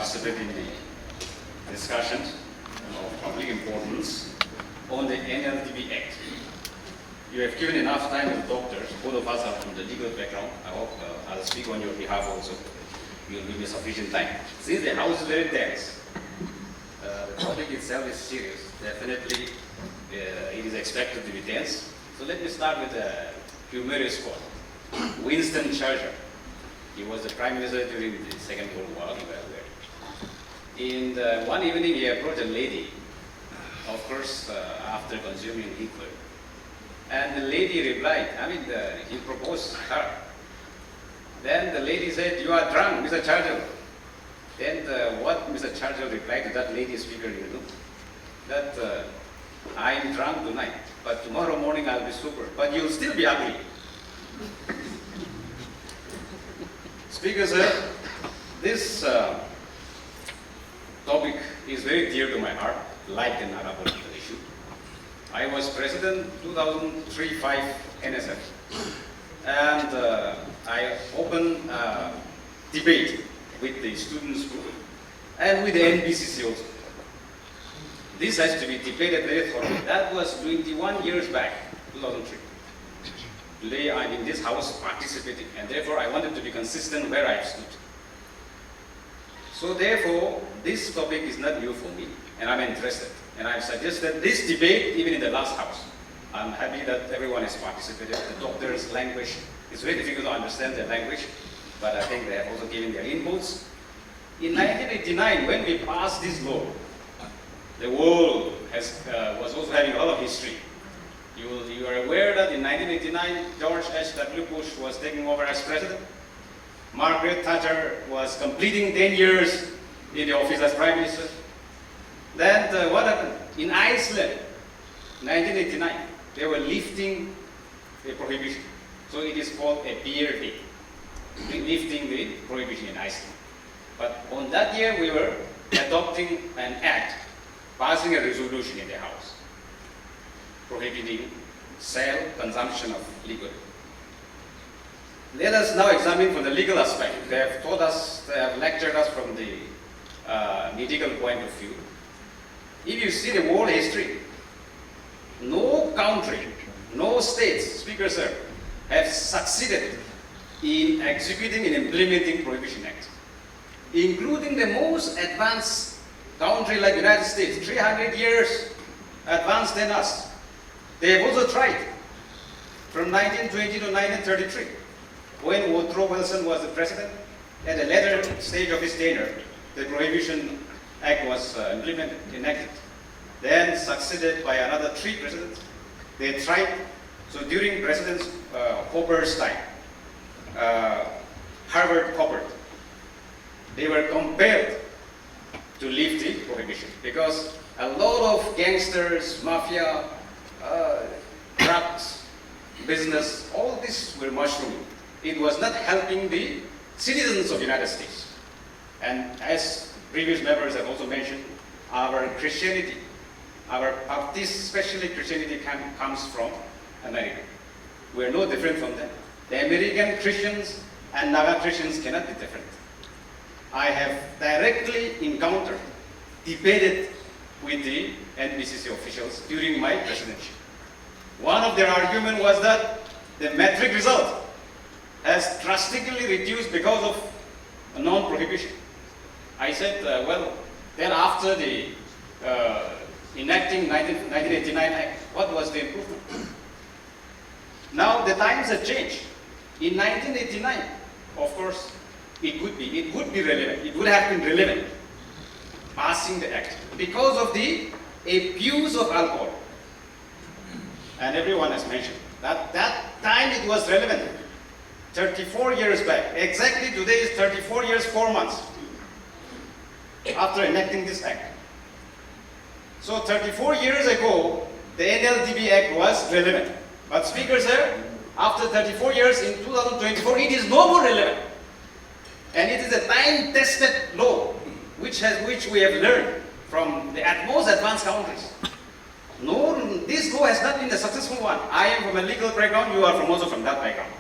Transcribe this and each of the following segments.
participate in the discussions of public importance on the NLTV Act. You have given enough time to the doctors. Both of us are from the legal background. I hope I'll speak on your behalf also. You'll give me sufficient time. Since the House is very dense, the topic itself is serious. Definitely, it is expected to be dense. So let me start with a humorous quote. Winston Churchill. He was the Prime Minister during the Second World War. In one evening, he approached a lady, of course, after consuming liquor. And the lady replied, he proposed her. Then the lady said, "You are drunk, Mr. Churchill." Then what Mr. Churchill replied to that lady speaker, that I am drunk tonight, but tomorrow morning I'll be sober, but you'll still be ugly. Speaker, sir, this topic is very dear to my heart, like the Naga political issue. I was president 2003-05 NSF, and I opened debate with the students group and with the NBCC also. This has to be debated very thoroughly. That was 21 years back, 2003. Today I'm in this house participating, and therefore I wanted to be consistent where I stood. So therefore, this topic is not new for me, and I'm interested. And I've suggested this debate even in the last house. I'm happy that everyone has participated. The doctor's language, it's very difficult to understand their language, but I think they have also given their inputs. In 1989, when we passed this law, the world was also having a lot of history. You are aware that in 1989, George H.W. Bush was taking over as president. Margaret Thatcher was completing 10 years in the office as prime minister. Then what happened? In Iceland, 1989, they were lifting the prohibition. So it is called a beer day, lifting the prohibition in Iceland. But on that year, we were adopting an act, passing a resolution in the House, prohibiting sale, consumption of liquor. Let us now examine from the legal aspect. They have taught us, they have lectured us from the medical point of view. If you see the world history, no country, no states, Speaker sir, have succeeded in executing and implementing Prohibition Act, including the most advanced country like United States, 300 years advanced than us. They have also tried from 1920 to 1933, when Woodrow Wilson was the president. At the later stage of his tenure, the Prohibition Act was enacted. Then succeeded by another 3 presidents. They tried, so during President Hoover's time, Harvard Hoover, they were compelled to lift the prohibition because a lot of gangsters, mafia, drugs, business, all this were mushrooming. It was not helping the citizens of the United States. And as previous members have also mentioned, our Christianity, our Baptist, especially Christianity, comes from America. We are no different from them. The American Christians and Naga Christians cannot be different. I have directly encountered, debated with the NBCC officials during my presidency. One of their arguments was that the metric result has drastically reduced because of non-prohibition. I said, well, then after the enacting 1989 Act, what was the improvement? Now the times have changed. In 1989, of course, it would be relevant. It would have been relevant, passing the act, because of the abuse of alcohol. And everyone has mentioned that time it was relevant. 34 years back. Exactly today is 34 years, 4 months after enacting this act. So 34 years ago, the NLTV Act was relevant. But Speaker sir, after 34 years in 2024, it is no more relevant. And it is a time-tested law, which we have learned from the most advanced countries. No, this law has not been a successful one. I am from a legal background, you are also from that background.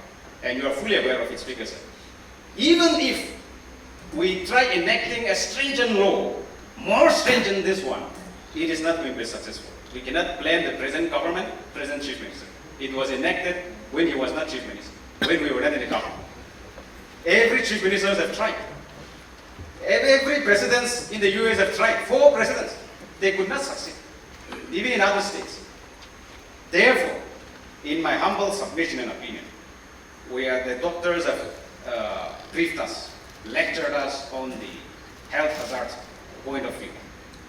And you are fully aware of it, Speaker sir. Even if we try enacting a stringent law, more stringent this one, it is not going to be successful. We cannot blame the present government, present chief minister. It was enacted when he was not chief minister, when we were not in the government. Every chief ministers have tried. Every presidents in the US have tried. 4 presidents. They could not succeed, even in other states. Therefore, in my humble submission and opinion, the doctors have briefed us, lectured us on the health hazard point of view.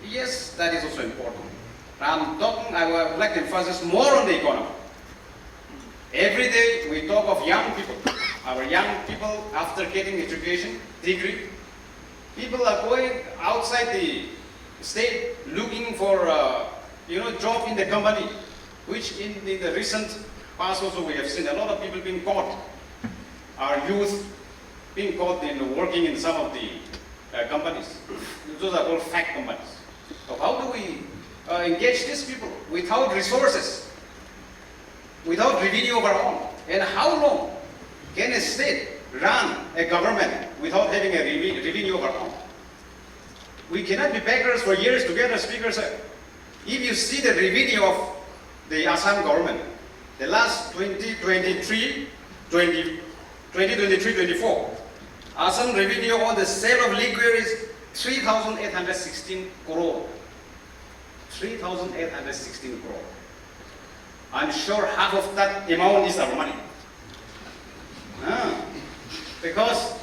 Yes, that is also important. I would like to emphasize more on the economy. Every day we talk of young people. Our young people, after getting education, degree, people are going outside the state looking for job in the company, which in the recent past also we have seen a lot of people being caught. Our youth being caught in working in some of the companies. Those are called Phek companies. So how do we engage these people without resources, without revenue of our own? And how long can a state run a government without having a revenue of our own? We cannot be beggars for years together, Speaker sir. If you see the revenue of the Assam government, the last 2023-24, Assam revenue on the sale of liquor is 3,816 crore. 3,816 crore. I'm sure half of that amount is our money. Because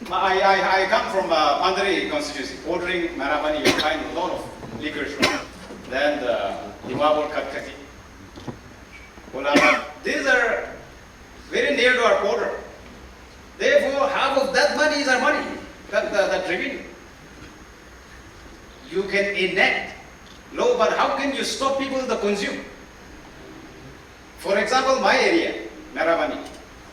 I come from Pandari constituency, bordering Marabani, you find a lot of liquor shops. Then the Dimapur Katkati. These are very near to our border. Therefore, half of that money is our money, that revenue. You can enact law, but how can you stop people to consume? For example, my area, Marabani,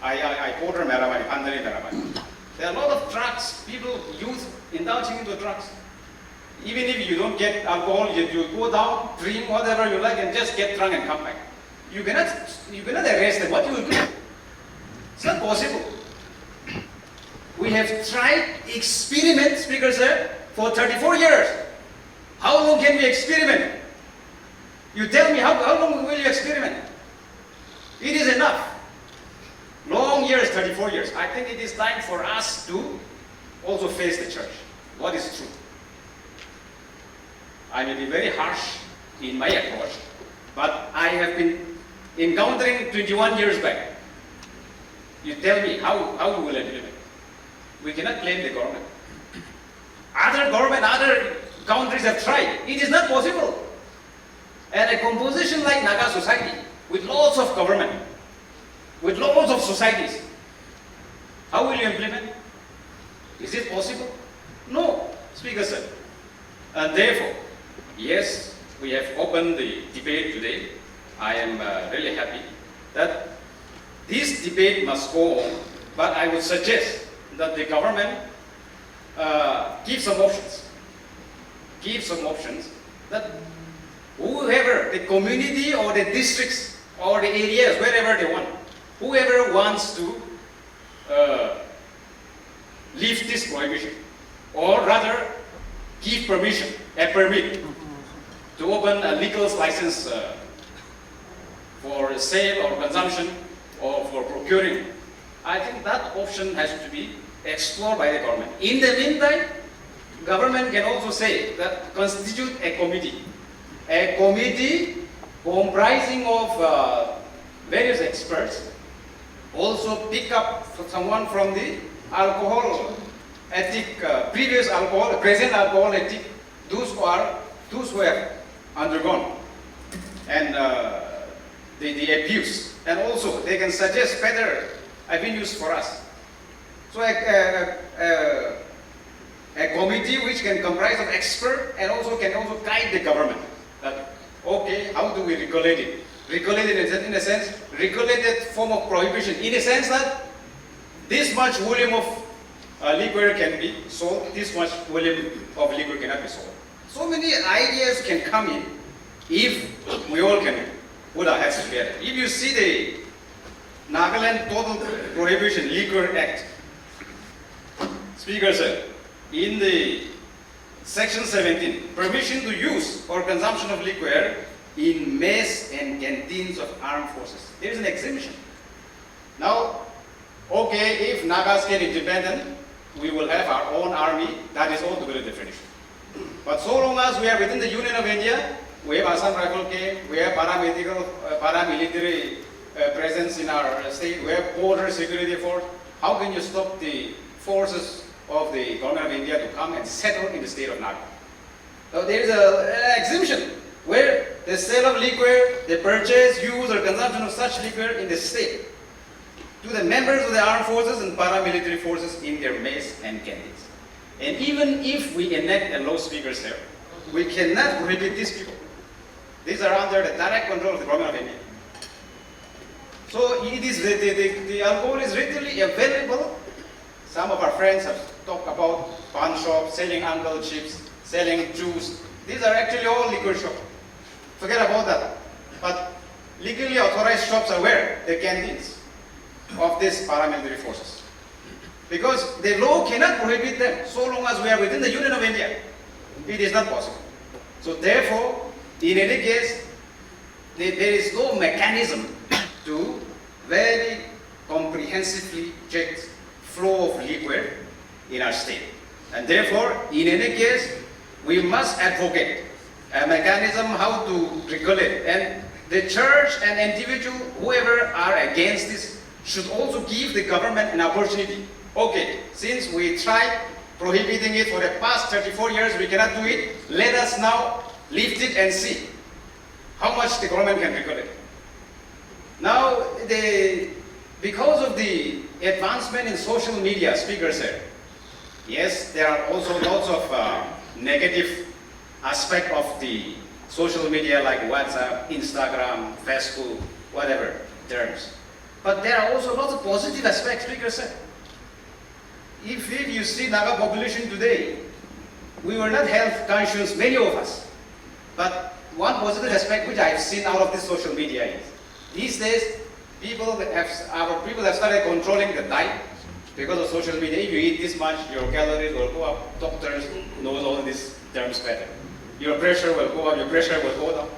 I border Marabani, Pandari Marabani. There are a lot of drugs, people, youth indulging into drugs. Even if you don't get alcohol, you go down, drink whatever you like, and just get drunk and come back. You cannot arrest them. What you will do? It's not possible. We have tried experiment, Speaker sir, for 34 years. How long can we experiment? You tell me, how long will you experiment? It is enough. Long years, 34 years. I think it is time for us to also face the church. What is true? I may be very harsh in my approach, but I have been encountering 21 years back. You tell me how we will implement. We cannot blame the government. Other countries have tried. It is not possible. And a composition like Naga society, with lots of government, with lots of societies, how will you implement? Is it possible? No, Speaker sir. And therefore, yes, we have opened the debate today. I am really happy that this debate must go on, but I would suggest that the government give some options. Give some options that whoever, the community or the districts or the areas, wherever they want, whoever wants to lift this prohibition, or rather give permission, a permit to open a legal license for sale or consumption or for procuring. I think that option has to be explored by the government. In the meantime, government can also say that constitute a committee comprising of various experts, also pick up someone from the alcohol ethic, present alcohol ethic, those who have undergone and the abuse, and also they can suggest better avenues for us. So a committee which can comprise of experts and also can guide the government that, okay, how do we regulate it? Regulate it in a sense, regulated form of prohibition, in a sense that this much volume of liquor can be sold, this much volume of liquor cannot be sold. So many ideas can come in if we all can put our heads together. If you see the Nagaland Total Prohibition Liquor Act, Speaker sir, in the section 17, permission to use or consumption of liquor in mess and canteens of armed forces. There is an exemption. Now, okay, if Nagas get independent, we will have our own army. That is altogether different issue. But so long as we are within the Union of India, we have Assam Rifle Corps, we have paramilitary presence in our state, we have border security force. How can you stop the forces of the government of India to come and settle in the state of Naga? So there is an exemption where the sale of liquor, the purchase, use or consumption of such liquor in the state to the members of the armed forces and paramilitary forces in their mess and canteens. And even if we enact a loudspeaker here, we cannot prohibit these people. These are under the direct control of the government of India. So it is the alcohol is readily available. Some of our friends have talked about pawn shops, selling uncle chips, selling juice. These are actually all liquor shops. Forget about that. But legally authorized shops are where? The canteens of these paramilitary forces. Because the law cannot prohibit them so long as we are within the Union of India. It is not possible. So therefore, in any case, there is no mechanism to very comprehensively check flow of liquor in our state. And therefore, in any case, we must advocate a mechanism how to regulate. And the church and individual, whoever are against this, should also give the government an opportunity. Okay, since we tried prohibiting it for the past 34 years, we cannot do it. Let us now lift it and see how much the government can regulate. Now, because of the advancement in social media, speaker said, yes, there are also lots of negative aspect of the social media like WhatsApp, Instagram, Facebook, whatever terms. But there are also lots of positive aspects, speaker said. If you see Naga population today, we were not health conscious, many of us. But one positive aspect which I have seen out of this social media is, these days, our people have started controlling the diet because of social media. If you eat this much, your calories will go up. Doctors knows all these terms better. Your pressure will go up, your pressure will go down.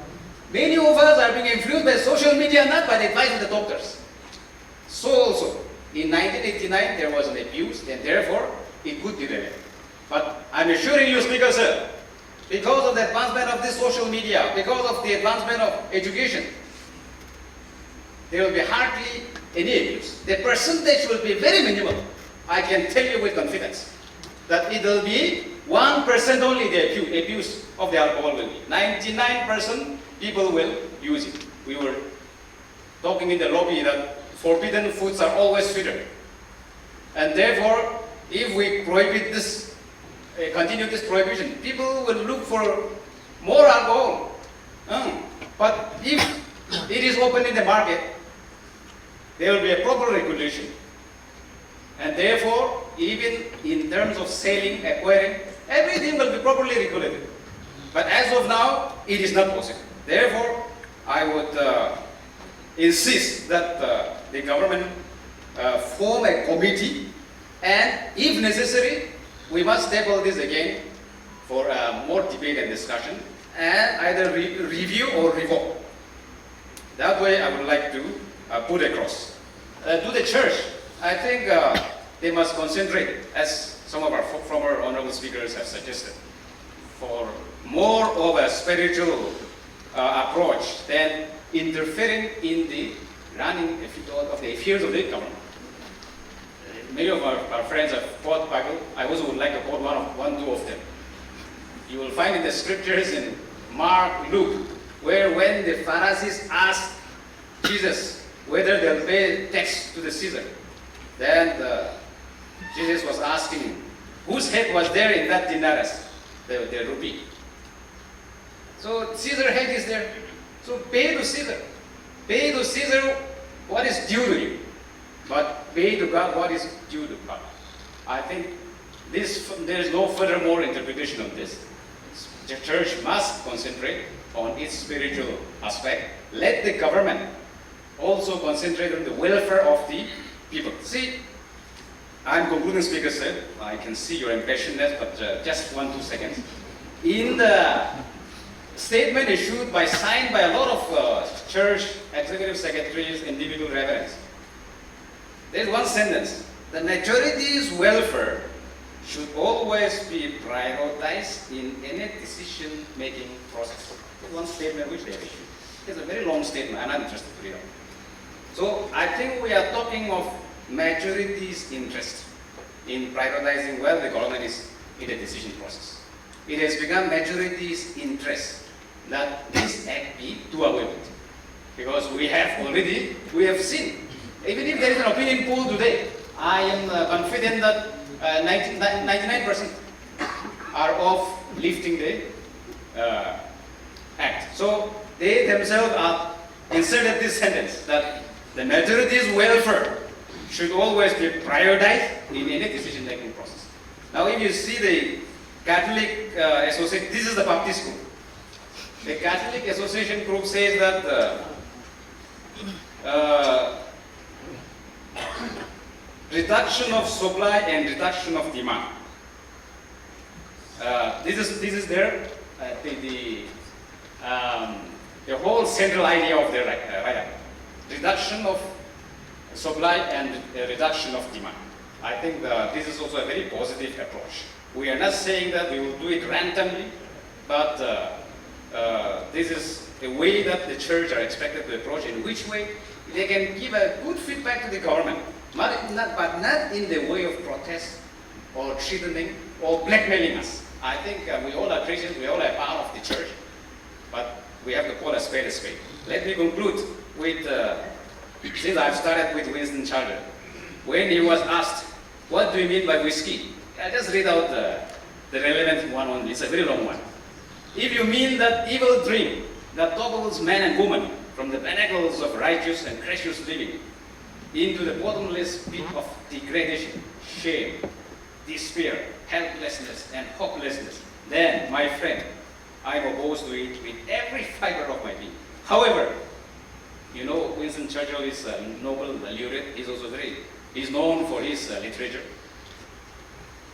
Many of us are being influenced by social media, not by the advice of the doctors. So also, in 1989, there was an abuse, and therefore, it could be remedied. But I'm assuring you, Speaker Sir, because of the advancement of this social media, because of the advancement of education, there will be hardly any abuse. The percentage will be very minimal. I can tell you with confidence that it will be 1% only the abuse of the alcohol will be. 99% people will use it. We were talking in the lobby that forbidden foods are always sweeter. And therefore, if we prohibit this, continue this prohibition, people will look for more alcohol. But if it is open in the market, there will be a proper regulation. And therefore, even in terms of selling, acquiring, everything will be properly regulated. But as of now, it is not possible. Therefore, I would insist that the government form a committee, and if necessary, we must table this again for more debate and discussion, and either review or revoke. That way, I would like to put across. To the church, I think they must concentrate, as some of our former honorable speakers have suggested, for more of a spiritual approach than interfering in the running of the affairs of the government. Many of our friends have quoted Bible. I also would like to quote two of them. You will find in the scriptures in Mark, Luke, where when the Pharisees asked Jesus whether they'll pay tax to the Caesar, then Jesus was asking, whose head was there in that denarius, the rupee? So Caesar's head is there. So pay to Caesar. Pay to Caesar what is due to you, but pay to God what is due to God. I think there is no furthermore interpretation of this. The church must concentrate on its spiritual aspect. Let the government also concentrate on the welfare of the people. See, I'm concluding, Speaker, sir. I can see your impatientness, but just 1-2 seconds. In the statement issued signed by a lot of church executive secretaries, individual reverends, there's one sentence: the majority's welfare should always be prioritized in any decision-making process. There's one statement which they have issued. It's a very long statement. I'm not interested to read out. So I think we are talking of majority's interest in prioritizing where the government is in the decision process. It has become majority's interest that this act be do away with. Because we have seen, even if there is an opinion poll today, I am confident that 99% are of lifting the act. So they themselves are inserted this sentence that the majority's welfare should always be prioritized in any decision-making process. Now, if you see the Catholic Association, this is the Baptist group. The Catholic Association group says that reduction of supply and reduction of demand. This is their the whole central idea of their write-up. Reduction of supply and reduction of demand. I think this is also a very positive approach. We are not saying that we will do it randomly, but this is the way that the church are expected to approach, in which way they can give a good feedback to the government, but not in the way of protest or threatening or blackmailing us. I think we all are Christians, we all are part of the church, but we have to call a spade a spade. Let me conclude with, since I've started with Winston Churchill, when he was asked, what do you mean by whiskey? I just read out the relevant one only. It's a very long one. If you mean that evil dream that topples man and woman from the pinnacles of righteous and gracious living into the bottomless pit of degradation, shame, despair, helplessness, and hopelessness, then, my friend, I'm opposed to it with every fiber of my being. However, you know, Winston Churchill is a Nobel laureate. He's known for his literature.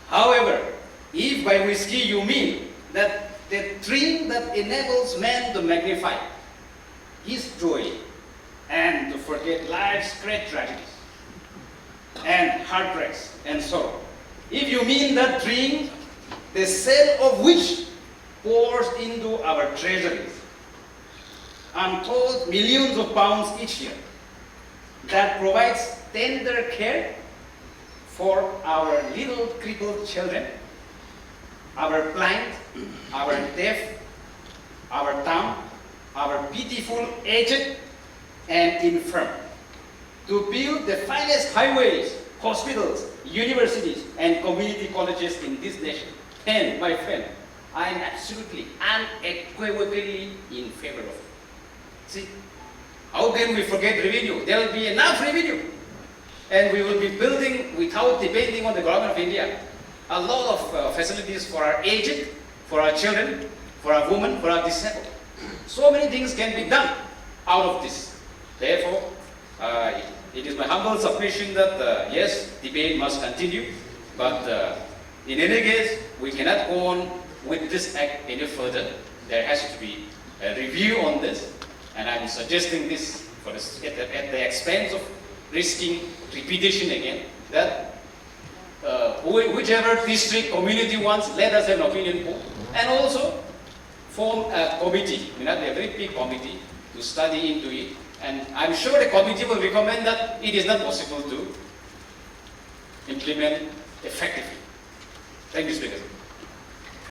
However, if by whiskey you mean that the dream that enables man to magnify his joy and to forget life's great tragedies and heartbreaks and sorrow, if you mean that dream, the sale of which pours into our treasuries untold millions of pounds each year, that provides tender care for our little crippled children, our blind, our deaf, our dumb, our pitiful aged and infirm, to build the finest highways, hospitals, universities, and community colleges in this nation. And, my friend, I am absolutely, unequivocally in favor of it. See, how can we forget revenue? There will be enough revenue. And we will be building, without depending on the government of India, a lot of facilities for our aged, for our children, for our women, for our disabled. So many things can be done out of this. Therefore, it is my humble submission that, yes, debate must continue, but in any case, we cannot go on with this act any further. There has to be a review on this, and I'm suggesting this at the expense of risking repetition again, that whichever district community wants, let us have an opinion poll, and also form a committee, a very big committee, to study into it. And I'm sure the committee will recommend that it is not possible to implement effectively. Thank you, Speaker.